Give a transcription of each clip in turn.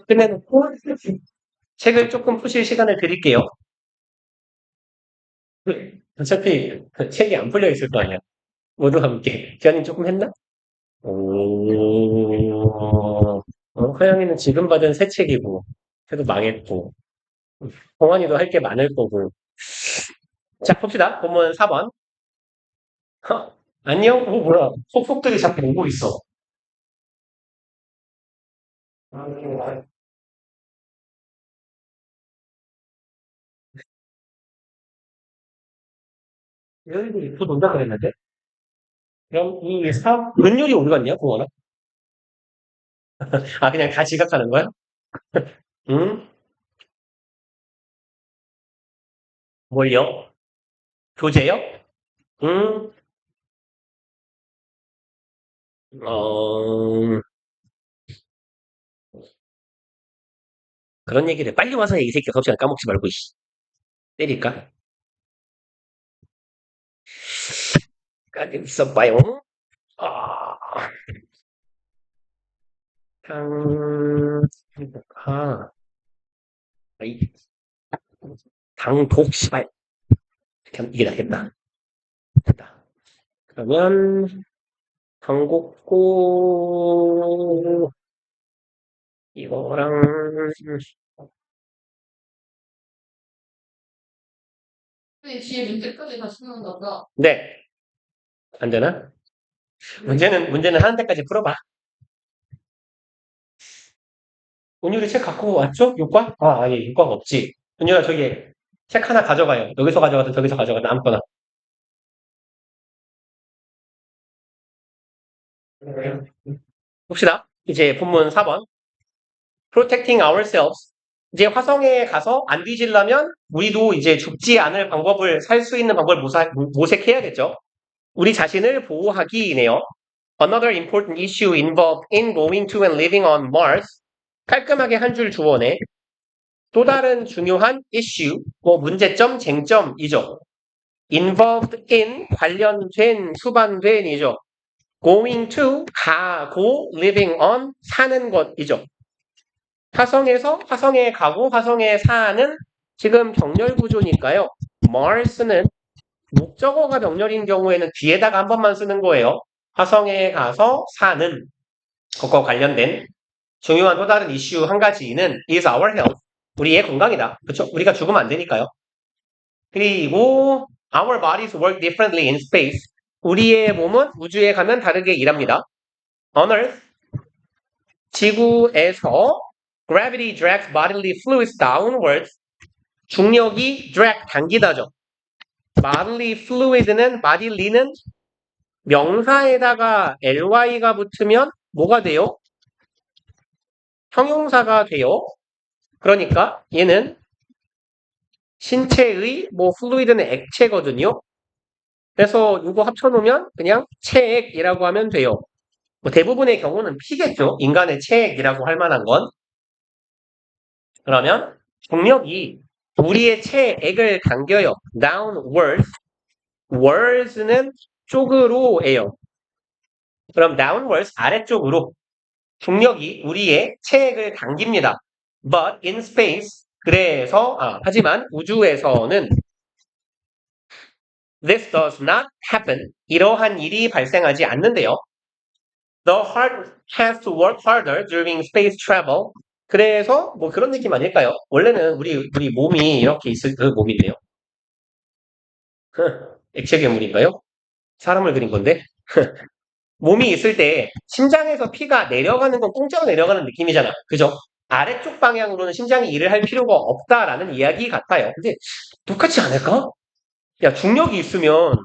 끝내놓고 책을 조금 푸실 시간을 드릴게요. 어차피 그 책이 안 풀려 있을 거 아니야. 모두 함께. 기아님 조금 했나? 오, 허영이는 지금 받은 새 책이고, 걔도 망했고, 동환이도 할 게 많을 거고. 자, 봅시다. 본문 4번. 안녕? 뭐야. 속속들이 자꾸 오고 있어. 여기도 또 논다 그랬는데? 그럼 이 은율이 어디 갔냐, 동원아? 아, 그냥 다 지각하는 거야? 응? 뭘요? 교재요? 응? 어, 그런 얘기를 빨리 와서 해, 이 새끼 갑자기 까먹지 말고, 이씨. 때릴까? 있어봐요. 아, 당, 아, 이, 당독, 씨발. 이게 낫겠다. 됐다. 그러면, 당곡고, 이거랑, 근데 뒤에 문제까지 다 쓰는 거가 네. 안 되나? 문제는 하는 데까지 풀어봐. 은율이 책 갖고 왔죠? 6과? 아, 아니, 6과가 없지. 은율아, 저기, 책 하나 가져가요. 여기서 가져가든 저기서 가져가든 아무거나. 봅시다. 이제 본문 4번. Protecting ourselves. 이제 화성에 가서 안 뒤지려면 우리도 이제 죽지 않을 방법을 살 수 있는 방법을 모색해야겠죠. 우리 자신을 보호하기네요. Another important issue involved in going to and living on Mars. 깔끔하게 한 줄 주어내. 또 다른 중요한 issue, 뭐 문제점, 쟁점이죠. involved in, 관련된, 수반된이죠. going to, 가고, living on, 사는 것이죠. 화성에서 화성에 가고 화성에 사는 지금 병렬 구조니까요. Mars는 목적어가 병렬인 경우에는 뒤에다가 한 번만 쓰는 거예요. 화성에 가서 사는 것과 관련된 중요한 또 다른 이슈 한 가지는 is our health. 우리의 건강이다. 그렇죠? 우리가 죽으면 안 되니까요. 그리고 our bodies work differently in space. 우리의 몸은 우주에 가면 다르게 일합니다. On Earth, 지구에서 gravity drags bodily fluids downwards. 중력이 drag, 당기다죠. bodily fluid는, body는 명사에다가 ly가 붙으면 뭐가 돼요? 형용사가 돼요. 그러니까 얘는 신체의 fluid는 액체거든요. 그래서 이거 합쳐놓으면 그냥 체액이라고 하면 돼요. 대부분의 경우는 피겠죠. 인간의 체액이라고 할 만한 건. 그러면 중력이 우리의 체액을 당겨요. downwards. words는 쪽으로예요. 그럼 downwards 아래쪽으로 중력이 우리의 체액을 당깁니다. But in space 그래서 하지만 우주에서는 this does not happen. 이러한 일이 발생하지 않는데요. The heart has to work harder during space travel. 그래서 뭐 그런 느낌 아닐까요? 원래는 우리 몸이 이렇게 있을 그 몸인데요. 액체 괴물인가요? 사람을 그린 건데. 몸이 있을 때 심장에서 피가 내려가는 건 공짜로 내려가는 느낌이잖아. 그죠? 아래쪽 방향으로는 심장이 일을 할 필요가 없다라는 이야기 같아요. 근데 똑같지 않을까? 야, 중력이 있으면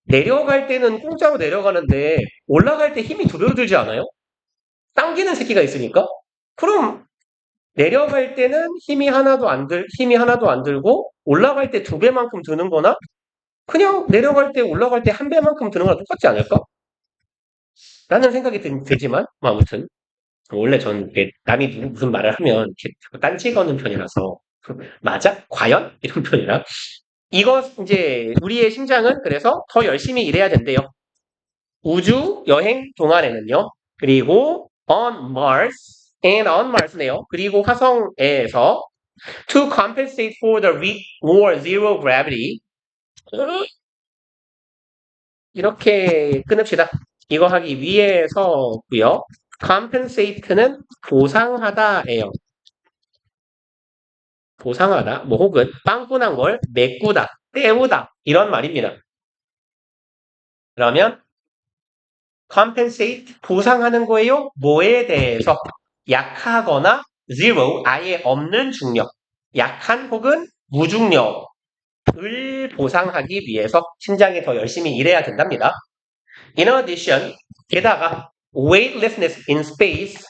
내려갈 때는 공짜로 내려가는데 올라갈 때 힘이 두 배로 들지 않아요? 당기는 새끼가 있으니까? 그럼 내려갈 때는 힘이 하나도 안 들고 올라갈 때 두 배만큼 드는 거나 그냥 내려갈 때 올라갈 때 한 배만큼 드는 거랑 똑같지 않을까? 라는 생각이 들지만 아무튼 원래 전 남이 무슨 말을 하면 자꾸 딴지 거는 편이라서 맞아? 과연? 이런 편이라 이거 이제 우리의 심장은 그래서 더 열심히 일해야 된대요. 우주 여행 동안에는요. 그리고 on Mars and on Mars네요. 그리고 화성에서 to compensate for the weak or zero gravity. 이렇게 끊읍시다. 이거 하기 위해서고요. compensate는 보상하다예요. 보상하다, 뭐 혹은 빵꾸난 걸 메꾸다, 때우다 이런 말입니다. 그러면 compensate 보상하는 거예요. 뭐에 대해서? 약하거나 zero 아예 없는 중력, 약한 혹은 무중력을 보상하기 위해서 심장이 더 열심히 일해야 된답니다. In addition, 게다가 weightlessness in space,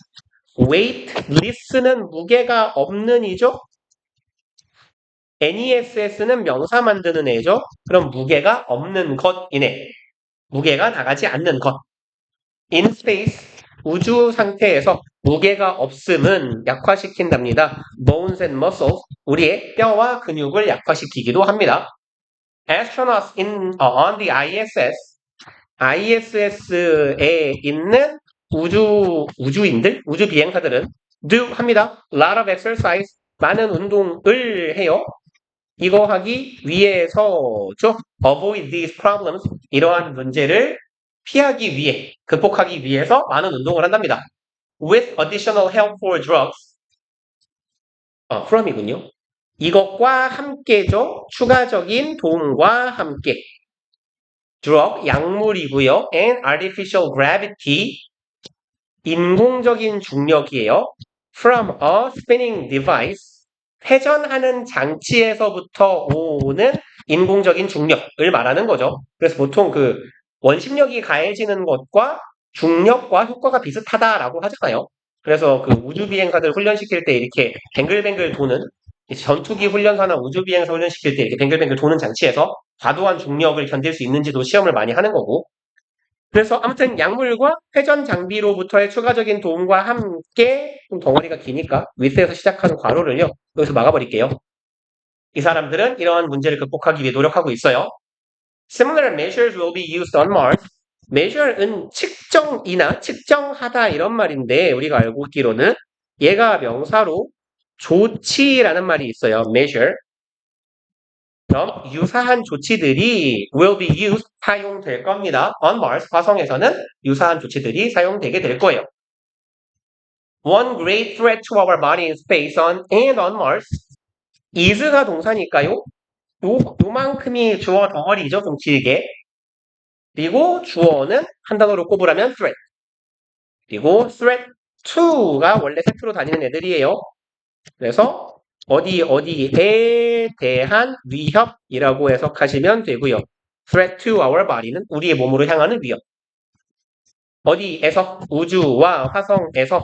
weightless는 무게가 없는 이죠. NESS는 명사 만드는 애죠. 그럼 무게가 없는 것이네. 무게가 나가지 않는 것. In space, 우주 상태에서 무게가 없음은 약화시킨답니다. Bones and muscles, 우리의 뼈와 근육을 약화시키기도 합니다. Astronauts on the ISS, ISS에 있는 우주인들, 우주 비행사들은 do 합니다. lot of exercise, 많은 운동을 해요. 이거 하기 위해서죠. avoid these problems, 이러한 문제를 피하기 위해, 극복하기 위해서 많은 운동을 한답니다. with additional help for drugs, from이군요. 이것과 함께죠. 추가적인 도움과 함께. drug, 약물이고요. and artificial gravity, 인공적인 중력이에요. from a spinning device, 회전하는 장치에서부터 오는 인공적인 중력을 말하는 거죠. 그래서 보통 그 원심력이 가해지는 것과 중력과 효과가 비슷하다라고 하잖아요. 그래서 그 우주비행사들 훈련시킬 때 이렇게 뱅글뱅글 도는, 전투기 훈련사나 우주비행사 훈련시킬 때 이렇게 뱅글뱅글 도는 장치에서 과도한 중력을 견딜 수 있는지도 시험을 많이 하는 거고. 그래서 아무튼 약물과 회전 장비로부터의 추가적인 도움과 함께, 좀 덩어리가 기니까 윗에서 시작하는 괄호를요 여기서 막아버릴게요. 이 사람들은 이러한 문제를 극복하기 위해 노력하고 있어요. Similar measures will be used on Mars. measure은 측정이나 측정하다 이런 말인데 우리가 알고 있기로는 얘가 명사로 조치라는 말이 있어요. measure. 그럼 유사한 조치들이 will be used, 사용될 겁니다. on Mars, 화성에서는 유사한 조치들이 사용되게 될 거예요. One great threat to our body in space and on Mars. is가 동사니까요. 요만큼이 주어 덩어리죠. 좀 길게. 그리고 주어는 한 단어로 꼽으라면 threat. 그리고 threat to가 원래 세트로 다니는 애들이에요. 그래서 어디에 대한 위협이라고 해석하시면 되고요. threat to our body는 우리의 몸으로 향하는 위협. 어디에서? 우주와 화성에서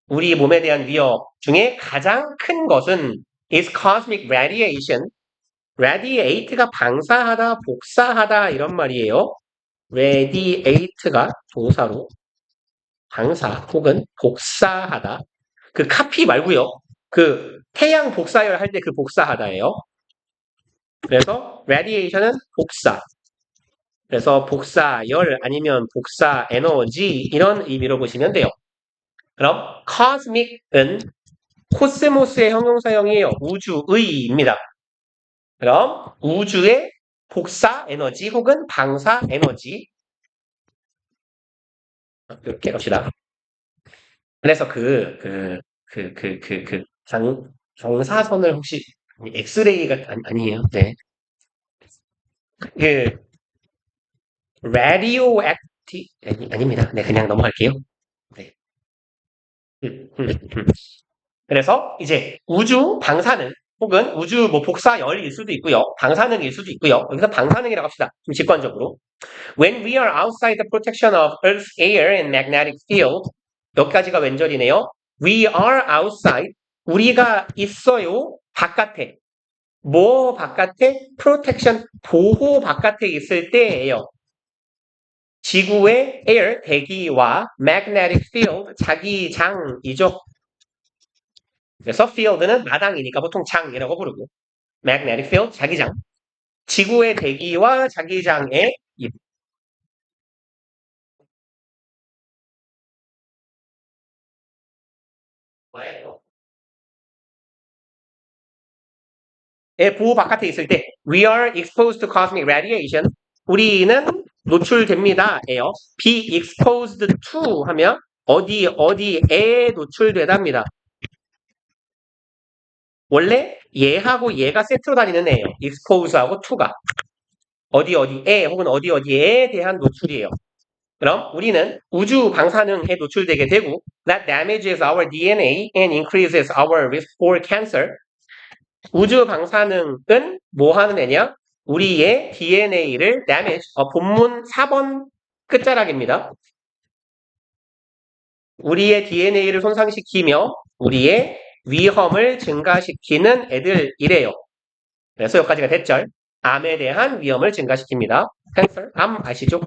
우리 몸에 대한 위협 중에 가장 큰 것은 is cosmic radiation. radiate가 방사하다, 복사하다 이런 말이에요. radiate가 동사로 방사 혹은 복사하다. 그 카피 말고요. 그 태양 복사열 할 때 그 복사하다예요. 그래서 radiation은 복사. 그래서 복사열 아니면 복사 에너지 이런 의미로 보시면 돼요. 그럼 cosmic은 코스모스의 형용사형이에요. 우주의입니다. 그럼 우주의 복사 에너지 혹은 방사 에너지 이렇게 갑시다. 그래서 경사선을 혹시 엑스레이가 아니에요. 네. 그 라디오 액티 아닙니다. 네, 그냥 넘어갈게요. 네. 그래서 이제 우주 방사능 혹은 우주 뭐 복사열일 수도 있고요. 방사능일 수도 있고요. 여기서 방사능이라고 합시다. 좀 직관적으로. When we are outside the protection of Earth's air and magnetic field. 여기까지가 왼절이네요. We are outside. 우리가 있어요. 바깥에. 뭐 바깥에? protection, 보호 바깥에 있을 때예요. 지구의 air, 대기와 magnetic field, 자기장이죠. 그래서 field는 마당이니까 보통 장이라고 부르고 magnetic field, 자기장. 지구의 대기와 자기장의 의 보호 바깥에 있을 때 we are exposed to cosmic radiation. 우리는 노출됩니다. 에요. be exposed to 하면 어디에 노출되답니다. 원래 얘하고 얘가 세트로 다니는 애예요. expose하고 to가. 어디에 혹은 어디에 대한 노출이에요. 그럼 우리는 우주 방사능에 노출되게 되고 that damages our DNA and increases our risk for cancer. 우주 방사능은 뭐 하는 애냐? 우리의 DNA를 damage, 본문 4번 끝자락입니다. 우리의 DNA를 손상시키며 우리의 위험을 증가시키는 애들이래요. 그래서 여기까지가 됐죠. 암에 대한 위험을 증가시킵니다. cancer, 암 아시죠?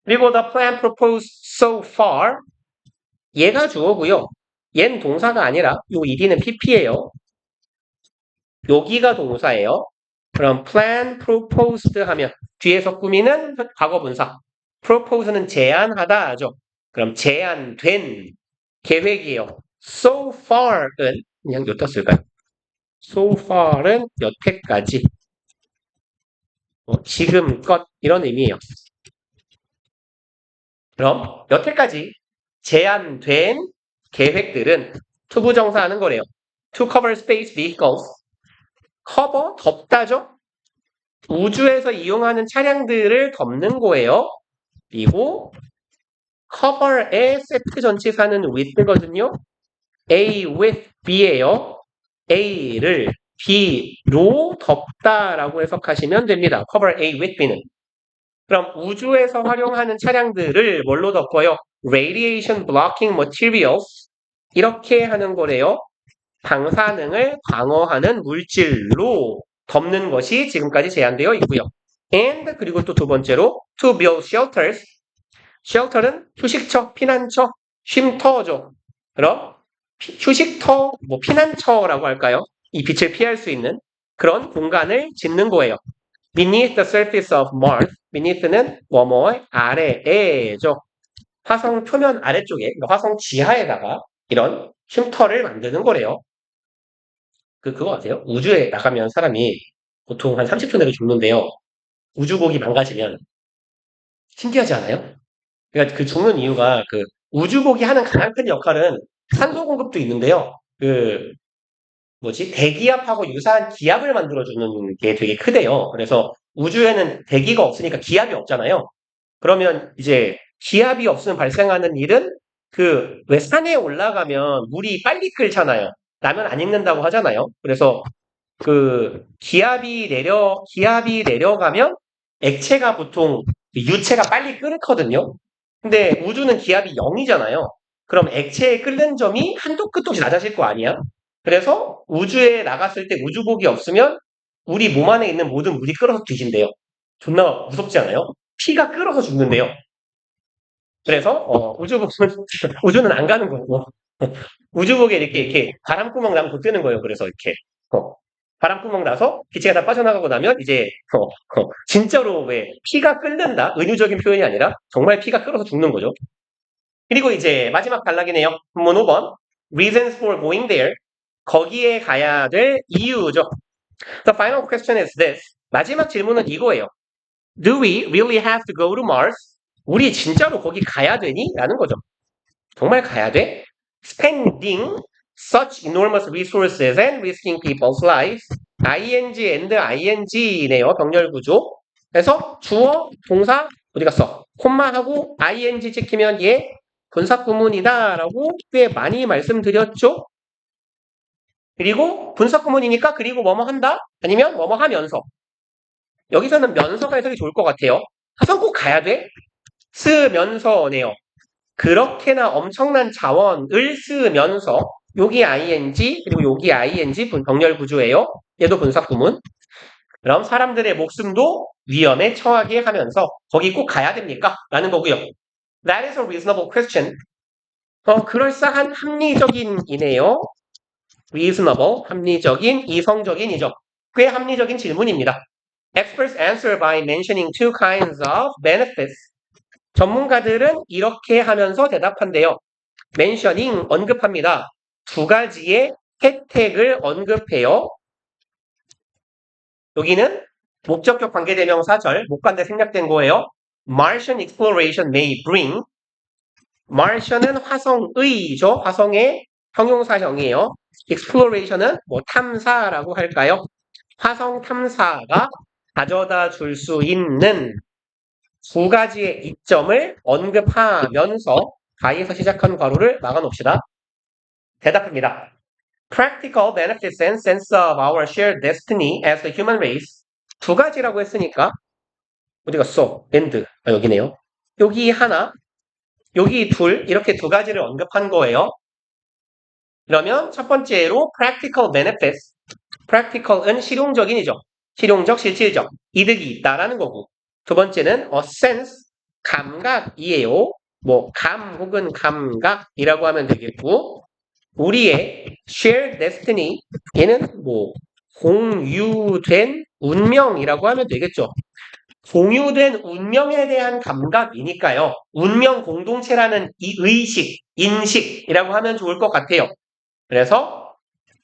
그리고 the plan proposed so far 얘가 주어고요. 얘는 동사가 아니라 요 ed는 pp예요. 여기가 동사예요. 그럼 plan proposed 하면 뒤에서 꾸미는 과거분사. propose는 제안하다 하죠. 그럼 제안된 계획이에요. so far은 그냥 여기다 쓸까요? so far은 여태까지 지금껏 이런 의미예요. 그럼 여태까지 제안된 계획들은 투부정사하는 거래요. to cover space vehicles 커버, 덮다죠? 우주에서 이용하는 차량들을 덮는 거예요. 그리고 cover의 세트 전치사는 with거든요. A with B예요. A를 B로 덮다라고 해석하시면 됩니다. cover A with B는. 그럼 우주에서 활용하는 차량들을 뭘로 덮어요? radiation blocking materials 이렇게 하는 거래요. 방사능을 방어하는 물질로 덮는 것이 지금까지 제한되어 있고요. and 그리고 또 두 번째로 to build shelters. shelter는 휴식처, 피난처, 쉼터죠. 그럼 휴식터, 피난처라고 할까요? 이 빛을 피할 수 있는 그런 공간을 짓는 거예요. beneath the surface of Mars. beneath는 뭐뭐의 아래에죠. 화성 표면 아래쪽에, 화성 지하에다가 이런 쉼터를 만드는 거래요. 그거 아세요? 우주에 나가면 사람이 보통 한 30초 내로 죽는데요. 우주복이 망가지면 신기하지 않아요? 그러니까 그 죽는 이유가 우주복이 하는 가장 큰 역할은 산소 공급도 있는데요. 대기압하고 유사한 기압을 만들어주는 게 되게 크대요. 그래서 우주에는 대기가 없으니까 기압이 없잖아요. 그러면 이제 기압이 없으면 발생하는 일은 왜 산에 올라가면 물이 빨리 끓잖아요. 라면 안 익는다고 하잖아요. 그래서 기압이 내려가면 액체가 보통 유체가 빨리 끓거든요. 근데 우주는 기압이 0이잖아요. 그럼 액체의 끓는 점이 한도 끝도 없이 낮아질 거 아니야? 그래서 우주에 나갔을 때 우주복이 없으면 우리 몸 안에 있는 모든 물이 끓어서 뒤진대요. 존나 무섭지 않아요? 피가 끓어서 죽는데요. 그래서 우주는 안 가는 거고 우주복에 이렇게 바람구멍 나면 못 뜨는 거예요. 그래서 이렇게 바람구멍 나서 기체가 다 빠져나가고 나면 이제 진짜로 왜 피가 끓는다? 은유적인 표현이 아니라 정말 피가 끓어서 죽는 거죠. 그리고 이제 마지막 단락이네요. 본문 5번 reasons for going there 거기에 가야 될 이유죠. The final question is this. 마지막 질문은 이거예요. Do we really have to go to Mars? 우리 진짜로 거기 가야 되니? 라는 거죠. 정말 가야 돼? Spending such enormous resources and risking people's lives. ing and ing네요. 병렬 구조. 그래서 주어, 동사 어디 갔어? 콤마하고 ing 찍히면 얘 분사 구문이다 라고 꽤 많이 말씀드렸죠. 그리고 분사 구문이니까 그리고 뭐뭐 한다? 아니면 뭐뭐 하면서. 여기서는 면서가 해석이 좋을 것 같아요. 화성 꼭 가야 돼? 쓰면서네요. 그렇게나 엄청난 자원을 쓰면서 여기 ing 그리고 여기 ing 병렬 구조예요. 얘도 분사 구문. 그럼 사람들의 목숨도 위험에 처하게 하면서 거기 꼭 가야 됩니까? 라는 거고요. That is a reasonable question. 그럴싸한 합리적인이네요. reasonable, 합리적인, 이성적인이죠. 꽤 합리적인 질문입니다. Experts answer by mentioning two kinds of benefits. 전문가들은 이렇게 하면서 대답한대요. mentioning 언급합니다. 두 가지의 혜택을 언급해요. 여기는 목적격 관계대명사절 목관대 생략된 거예요. Martian exploration may bring. Martian은 화성의죠. 화성의 형용사형이에요. exploration은 뭐 탐사라고 할까요? 화성 탐사가 가져다 줄 수 있는 두 가지의 이점을 언급하면서 가에서 시작한 괄호를 막아놓읍시다. 대답합니다. Practical benefits and sense of our shared destiny as the human race. 두 가지라고 했으니까 어디 갔어? and. 여기네요. 여기 하나, 여기 둘, 이렇게 두 가지를 언급한 거예요. 그러면 첫 번째로 practical benefits. practical은 실용적인이죠. 실용적, 실질적, 이득이 있다라는 거고. 두 번째는 a sense, 감각이에요. 뭐 감 혹은 감각이라고 하면 되겠고, 우리의 shared destiny, 얘는 뭐 공유된 운명이라고 하면 되겠죠. 공유된 운명에 대한 감각이니까요. 운명 공동체라는 이 의식, 인식이라고 하면 좋을 것 같아요. 그래서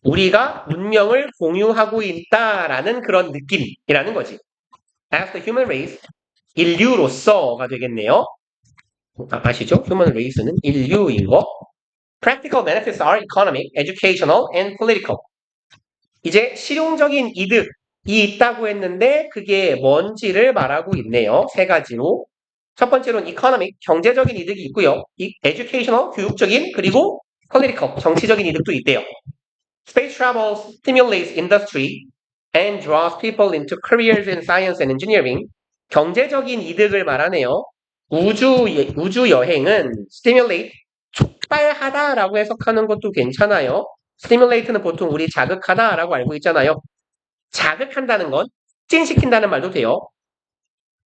우리가 운명을 공유하고 있다라는 그런 느낌이라는 거지. As the human race, 인류로서가 되겠네요. 아시죠? human race는 인류인 거. Practical benefits are economic, educational, and political. 이제 실용적인 이득이 있다고 했는데 그게 뭔지를 말하고 있네요. 세 가지로. 첫 번째로는 economic, 경제적인 이득이 있고요. educational, 교육적인, 그리고 political, 정치적인 이득도 있대요. Space travel stimulates industry and draws people into careers in science and engineering. 경제적인 이득을 말하네요. 우주 여행은 stimulate, 촉발하다라고 해석하는 것도 괜찮아요. stimulate는 보통 우리 자극하다라고 알고 있잖아요. 자극한다는 건 촉진시킨다는 말도 돼요.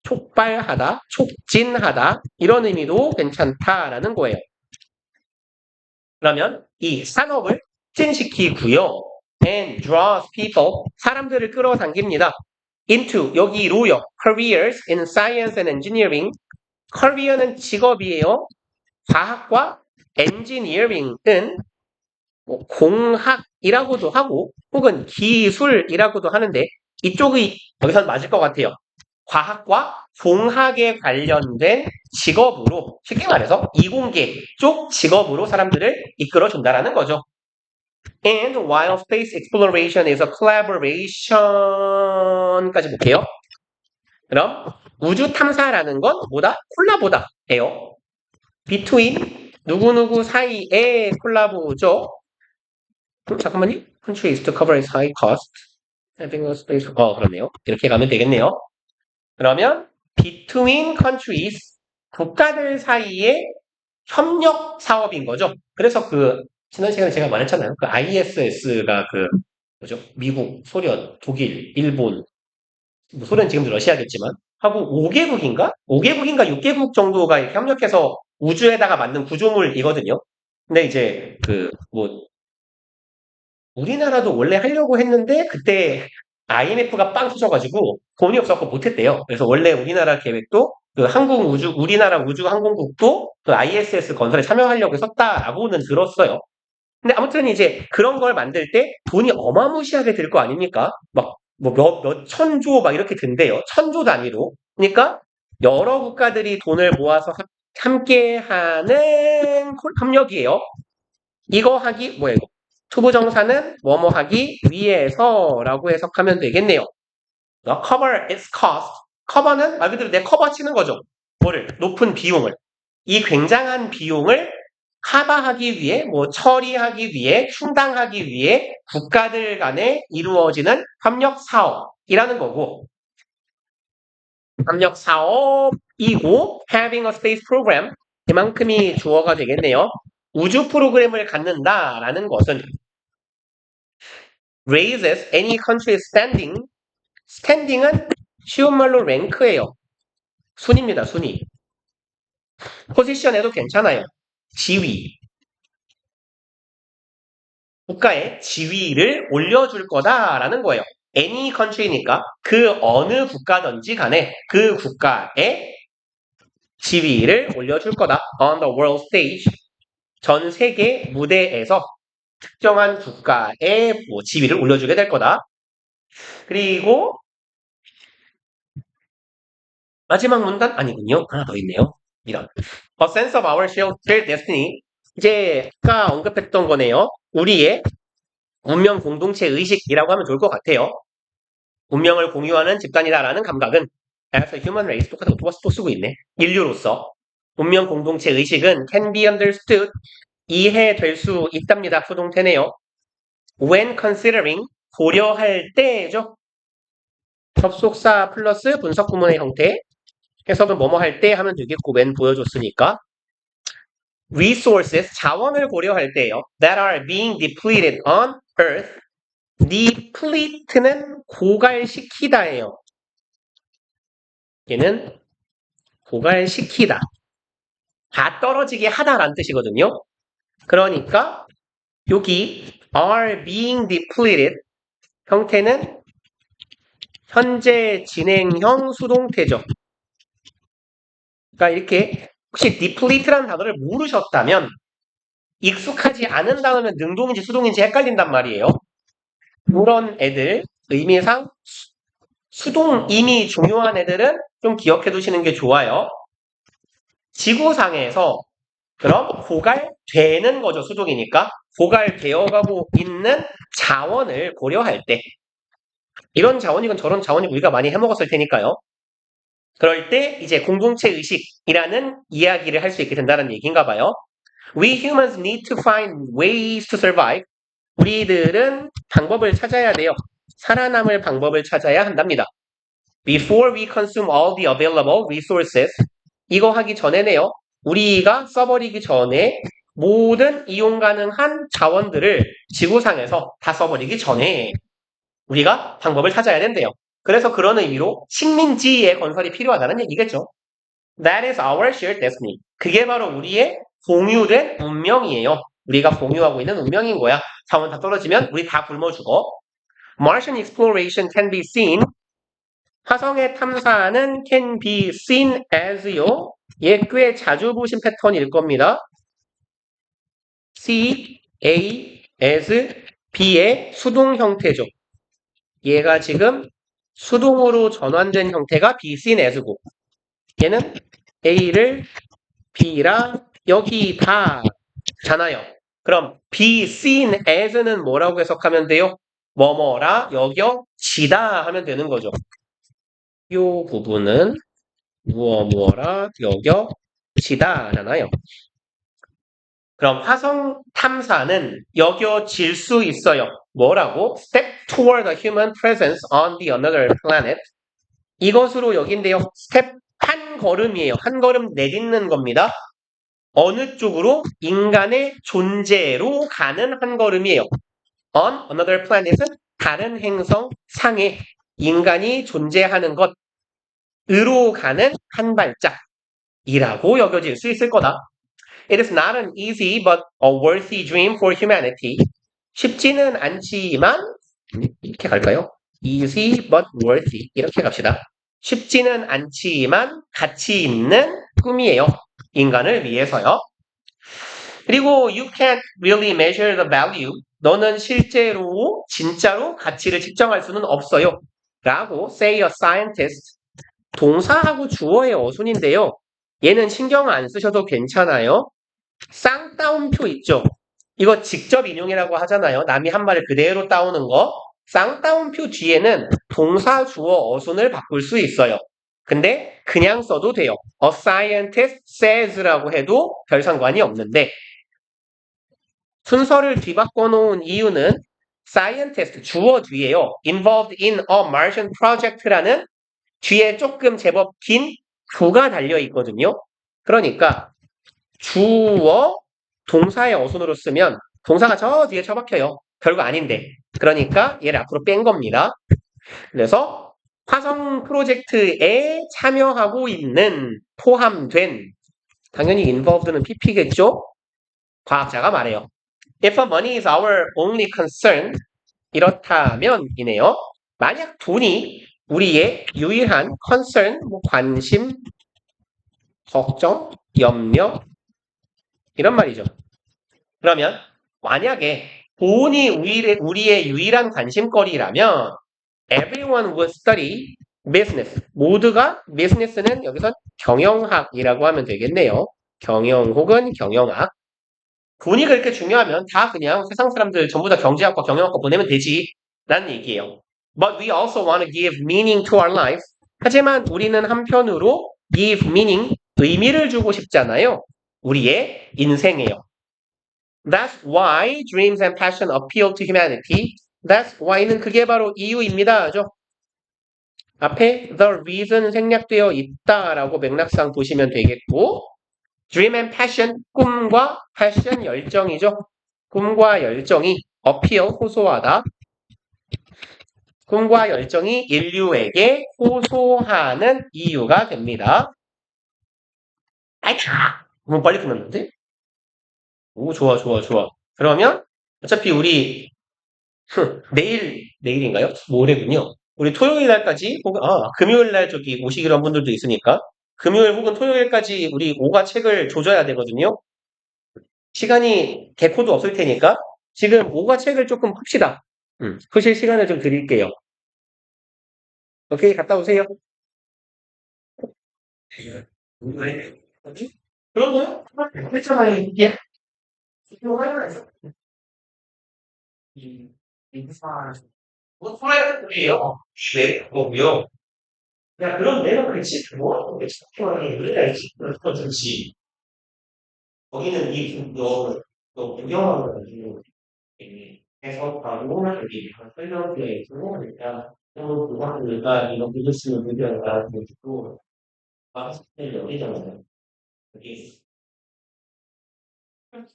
촉발하다, 촉진하다 이런 의미도 괜찮다라는 거예요. 그러면 이 산업을 촉진시키고요. and draws people, 사람들을 끌어당깁니다. into, 여기로요. careers in science and engineering. career는 직업이에요. 과학과 engineering은 뭐 공학이라고도 하고 혹은 기술이라고도 하는데 이쪽이 여기서는 맞을 것 같아요. 과학과 공학에 관련된 직업으로 쉽게 말해서 이공계 쪽 직업으로 사람들을 이끌어준다라는 거죠. And while space exploration is a collaboration까지 볼게요. 그럼 우주 탐사라는 건 뭐다? 콜라보다예요. between 누구누구 사이의 콜라보죠. 잠깐만요. countries to cover its high cost. having a space. 그렇네요. 이렇게 가면 되겠네요. 그러면 between countries, 국가들 사이의 협력 사업인 거죠. 그래서 지난 시간에 제가 말했잖아요. ISS가 뭐죠? 미국, 소련, 독일, 일본, 뭐 소련 지금도 러시아겠지만 하고 5개국인가? 5개국인가 6개국 정도가 이렇게 협력해서 우주에다가 만든 구조물이거든요. 근데 이제 우리나라도 원래 하려고 했는데 그때 IMF가 빵 터져가지고 돈이 없어서 못했대요. 그래서 원래 우리나라 계획도 우리나라 우주항공국도 ISS 건설에 참여하려고 했었다라고는 들었어요. 근데 아무튼 이제 그런 걸 만들 때 돈이 어마무시하게 들 거 아닙니까? 막 몇 천조 막 이렇게 든대요. 천조 단위로. 그러니까 여러 국가들이 돈을 모아서 함께하는 협력이에요. 이거 하기 뭐예요? 투부정사는 뭐뭐 하기 위해서라고 해석하면 되겠네요. cover its cost. 커버는 말 그대로 내 커버 치는 거죠. 뭐를? 높은 비용을. 이 굉장한 비용을 커버하기 위해, 처리하기 위해, 충당하기 위해 국가들 간에 이루어지는 협력 사업이라는 거고, 협력 사업이고, having a space program, 이만큼이 주어가 되겠네요. 우주 프로그램을 갖는다라는 것은 raises any country's standing. standing은 쉬운 말로 랭크예요. 순위입니다, 순위. 포지션에도 괜찮아요. 지위. 국가의 지위를 올려줄 거다라는 거예요. any country니까 그 어느 국가든지 간에 그 국가의 지위를 올려줄 거다. on the world stage. 전 세계 무대에서 특정한 국가의 뭐 지위를 올려주게 될 거다. 그리고 마지막 문단 아니군요. 하나 더 있네요. 이런. A sense of our shared destiny. 이제 아까 언급했던 거네요. 우리의 운명 공동체 의식이라고 하면 좋을 것 같아요. 운명을 공유하는 집단이다라는 감각은 as a human race 똑같은 거 또 쓰고 있네. 인류로서 운명 공동체 의식은 can be understood 이해될 수 있답니다. 수동태네요. When considering 고려할 때죠. 접속사 플러스 분석 구문의 형태. 해석은 뭐뭐 할 때 하면 되겠고 when 보여줬으니까. Resources 자원을 고려할 때요. That are being depleted on Earth. deplete는 고갈시키다예요. 얘는 고갈시키다. 다 떨어지게 하다라는 뜻이거든요. 그러니까 여기 are being depleted 형태는 현재 진행형 수동태죠. 그러니까 이렇게 혹시 deplete라는 단어를 모르셨다면 익숙하지 않은 단어면 능동인지 수동인지 헷갈린단 말이에요. 그런 애들 의미상 수동임이 중요한 애들은 좀 기억해 두시는 게 좋아요. 지구상에서 그럼 고갈되는 거죠. 수동이니까. 고갈되어가고 있는 자원을 고려할 때 이런 자원이건 저런 자원이 우리가 많이 해먹었을 테니까요. 그럴 때 이제 공동체 의식이라는 이야기를 할 수 있게 된다는 얘기인가 봐요. We humans need to find ways to survive. 우리들은 방법을 찾아야 돼요. 살아남을 방법을 찾아야 한답니다. Before we consume all the available resources. 이거 하기 전에네요. 우리가 써버리기 전에 모든 이용 가능한 자원들을 지구상에서 다 써버리기 전에 우리가 방법을 찾아야 된대요. 그래서 그런 의미로 식민지의 건설이 필요하다는 얘기겠죠. That is our shared destiny. 그게 바로 우리의 공유된 운명이에요. 우리가 공유하고 있는 운명인 거야. 자원 다 떨어지면 우리 다 굶어 죽어. Martian exploration can be seen. 화성의 탐사는 can be seen as요. 얘 꽤 자주 보신 패턴일 겁니다. C, A, as, B의 수동 형태죠. 얘가 지금 수동으로 전환된 형태가 be seen as고 얘는 A를 B라 여기 다잖아요. 그럼 be seen as는 뭐라고 해석하면 돼요? 뭐뭐라 여겨지다 하면 되는 거죠. 이 부분은 무엇무엇라 여겨지다잖아요. 그럼 화성 탐사는 여겨질 수 있어요. 뭐라고? Step toward a human presence on the another planet. 이것으로 여긴데요. 스텝 한 걸음이에요. 한 걸음 내딛는 겁니다. 어느 쪽으로? 인간의 존재로 가는 한 걸음이에요. On another planet은 다른 행성 상에 인간이 존재하는 것으로 가는 한 발짝이라고 여겨질 수 있을 거다. It is not an easy but a worthy dream for humanity. 쉽지는 않지만 이렇게 갈까요? Easy but worthy 이렇게 갑시다. 쉽지는 않지만 가치 있는 꿈이에요. 인간을 위해서요. 그리고 you can't really measure the value. 너는 실제로 진짜로 가치를 측정할 수는 없어요. 라고 say a scientist. 동사하고 주어의 어순인데요. 얘는 신경 안 쓰셔도 괜찮아요. 쌍따옴표 있죠? 이거 직접 인용이라고 하잖아요. 남이 한 말을 그대로 따오는 거. 쌍따옴표 뒤에는 동사, 주어, 어순을 바꿀 수 있어요. 근데 그냥 써도 돼요. A scientist says라고 해도 별 상관이 없는데 순서를 뒤바꿔 놓은 이유는 scientist, 주어 뒤에요. involved in a Martian project라는 뒤에 조금 제법 긴 주가 달려 있거든요. 그러니까 주어 동사의 어순으로 쓰면 동사가 저 뒤에 처박혀요. 별거 아닌데. 그러니까 얘를 앞으로 뺀 겁니다. 그래서 화성 프로젝트에 참여하고 있는 포함된 당연히 involved는 PP겠죠? 과학자가 말해요. If money is our only concern 이렇다면 이네요. 만약 돈이 우리의 유일한 concern, 뭐 관심, 걱정, 염려 이런 말이죠. 그러면 만약에 보온이 우리의 유일한 관심거리라면 everyone would study business. 모두가 business는 여기서 경영학이라고 하면 되겠네요. 경영 혹은 경영학. 돈이 그렇게 중요하면 다 그냥 세상 사람들 전부 다 경제학과 경영학과 보내면 되지 라는 얘기예요. But we also want to give meaning to our life. 하지만 우리는 한편으로 give meaning, 의미를 주고 싶잖아요. 우리의 인생에요. That's why dreams and passion appeal to humanity. That's why는 그게 바로 이유입니다. 죠? 앞에 the reason 생략되어 있다라고 맥락상 보시면 되겠고 dream and passion, 꿈과 passion, 열정이죠. 꿈과 열정이 appeal, 호소하다. 꿈과 열정이 인류에게 호소하는 이유가 됩니다. 아이차! 너무 빨리 끝났는데? 오, 좋아, 좋아, 좋아. 그러면 어차피 우리 내일인가요? 모레군요. 우리 토요일 날까지, 혹은, 금요일 날 저기 오시기로 한 분들도 있으니까, 금요일 혹은 토요일까지 우리 오가 책을 조져야 되거든요. 시간이 개코도 없을 테니까, 지금 오가 책을 조금 풉시다. 푸실 시간을 좀 드릴게요. 오케이, 갔다 오세요. 그러고요? 했잖아요, 이게. 뭐, 소라예요? 네, 뭐고요? 야, 그럼 내가 그렇지. 뭐, 특별하게 의미가 있지. 그렇지. 거기는 너 구경하는 거지. 해석하고, 여기 설명되어 있고, 그러니까, 또 그거니까 이거 믿으시면 문제가 되고, 마스터를 여기잖아요. 여기.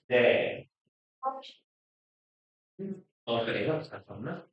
네. 그래요? 잠깐만.